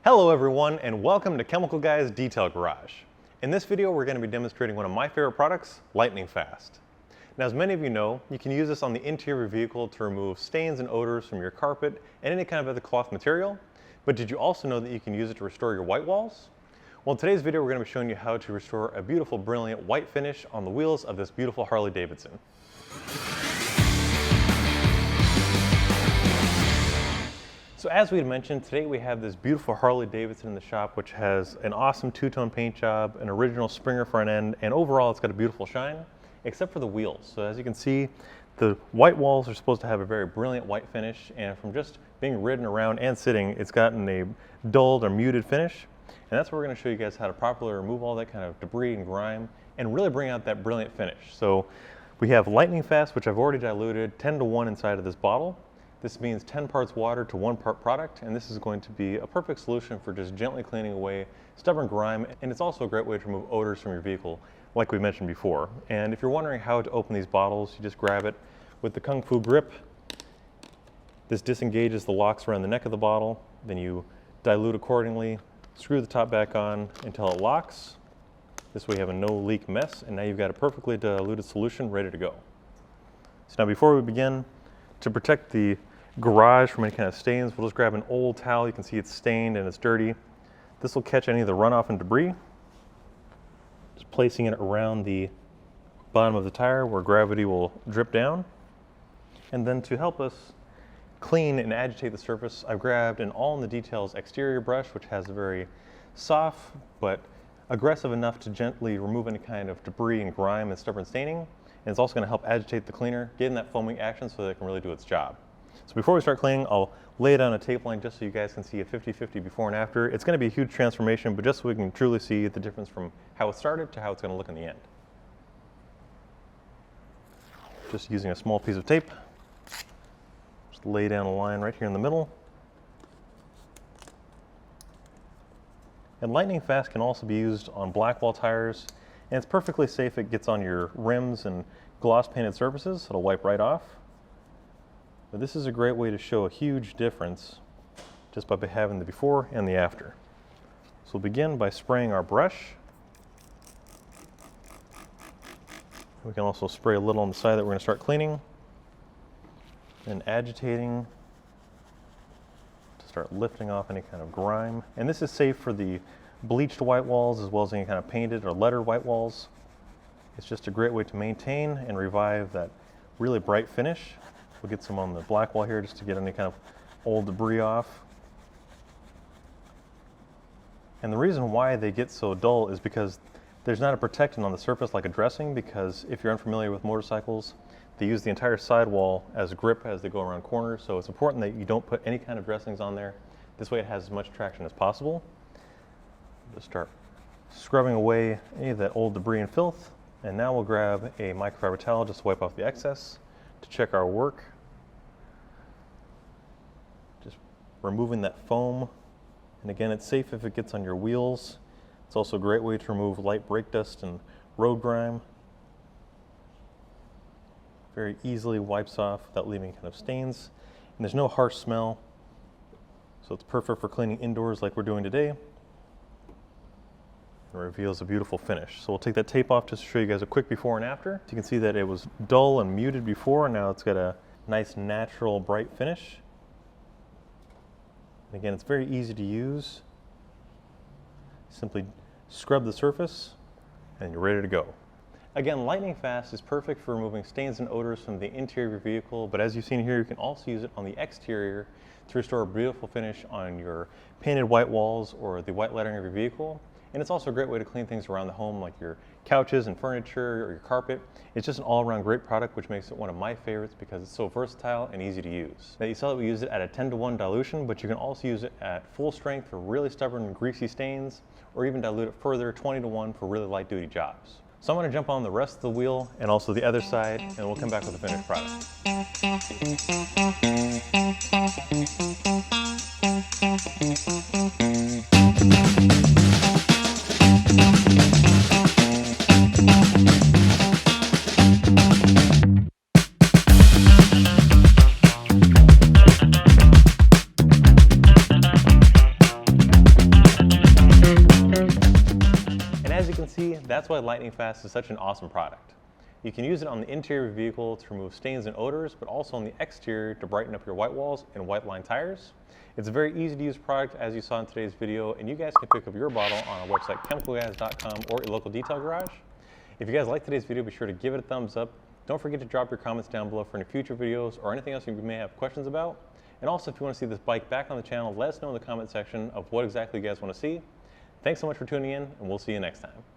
Hello everyone, and welcome to Chemical Guys Detail Garage. In this video we're going to be demonstrating one of my favorite products, lightning fast. Now as many of you know, you can use this on the interior of your vehicle to remove stains and odors from your carpet and any kind of other cloth material. But did you also know that you can use it to restore your white walls? Well, in today's video we're going to be showing you how to restore a beautiful, brilliant white finish on the wheels of this beautiful Harley-Davidson. So as we had mentioned, today we have this beautiful Harley-Davidson in the shop, which has an awesome two-tone paint job, an original Springer front end, and overall it's got a beautiful shine, except for the wheels. So as you can see, the white walls are supposed to have a very brilliant white finish, and from just being ridden around and sitting, it's gotten a dulled or muted finish. And that's where we're going to show you guys how to properly remove all that kind of debris and grime and really bring out that brilliant finish. So we have lightning fast, which I've already diluted 10-to-1 inside of this bottle. This means 10 parts water to 1 part product, and this is going to be a perfect solution for just gently cleaning away stubborn grime, and it's also a great way to remove odors from your vehicle, like we mentioned before. And if you're wondering how to open these bottles, you just grab it with the Kung Fu grip. This disengages the locks around the neck of the bottle, then you dilute accordingly, screw the top back on until it locks. This way you have a no leak mess, and now you've got a perfectly diluted solution ready to go. So now before we begin, to protect the garage from any kind of stains, we'll just grab an old towel. You can see it's stained and it's dirty. This will catch any of the runoff and debris. Just placing it around the bottom of the tire where gravity will drip down. And then to help us clean and agitate the surface, I've grabbed an All in the Details exterior brush, which has a very soft but aggressive enough to gently remove any kind of debris and grime and stubborn staining. And it's also going to help agitate the cleaner, get in that foaming action so that it can really do its job. So before we start cleaning, I'll lay it on a tape line just so you guys can see a 50-50 before and after. It's going to be a huge transformation, but just so we can truly see the difference from how it started to how it's going to look in the end. Just using a small piece of tape, just lay down a line right here in the middle. And lightning fast can also be used on Blackwall tires, and it's perfectly safe. It gets on your rims and gloss painted surfaces. It'll wipe right off. But this is a great way to show a huge difference just by having the before and the after. So we'll begin by spraying our brush. We can also spray a little on the side that we're going to start cleaning and agitating to start lifting off any kind of grime. And this is safe for the bleached white walls as well as any kind of painted or lettered white walls. It's just a great way to maintain and revive that really bright finish. We'll get some on the black wall here just to get any kind of old debris off. And the reason why they get so dull is because there's not a protectant on the surface like a dressing, because if you're unfamiliar with motorcycles, they use the entire sidewall as a grip as they go around corners. So it's important that you don't put any kind of dressings on there. This way it has as much traction as possible. Just start scrubbing away any of that old debris and filth. And now we'll grab a microfiber towel just to wipe off the excess to check our work. Just removing that foam. And again, it's safe if it gets on your wheels. It's also a great way to remove light brake dust and road grime. Very easily wipes off without leaving kind of stains. And there's no harsh smell. So it's perfect for cleaning indoors like we're doing today. And reveals a beautiful finish. So we'll take that tape off just to show you guys a quick before and after. So you can see that it was dull and muted before, and now it's got a nice natural bright finish. And again, it's very easy to use. Simply scrub the surface and you're ready to go. Again, lightning fast is perfect for removing stains and odors from the interior of your vehicle, but as you've seen here, you can also use it on the exterior to restore a beautiful finish on your painted white walls or the white lettering of your vehicle. And it's also a great way to clean things around the home, like your couches and furniture or your carpet. It's just an all-around great product, which makes it one of my favorites because it's so versatile and easy to use. Now you saw that we use it at a 10-to-1 dilution, but you can also use it at full strength for really stubborn, greasy stains, or even dilute it further, 20-to-1 for really light-duty jobs. So I'm going to jump on the rest of the wheel and also the other side, and we'll come back with the finished product. can see, that's why Lightning Fast is such an awesome product. You can use it on the interior of your vehicle to remove stains and odors, but also on the exterior to brighten up your white walls and white line tires. It's a very easy to use product, as you saw in today's video, and you guys can pick up your bottle on our website chemicalguys.com or your local detail garage. If you guys like today's video, be sure to give it a thumbs up. Don't forget to drop your comments down below for any future videos or anything else you may have questions about. And also, if you want to see this bike back on the channel, let us know in the comment section of what exactly you guys want to see. Thanks so much for tuning in, and we'll see you next time.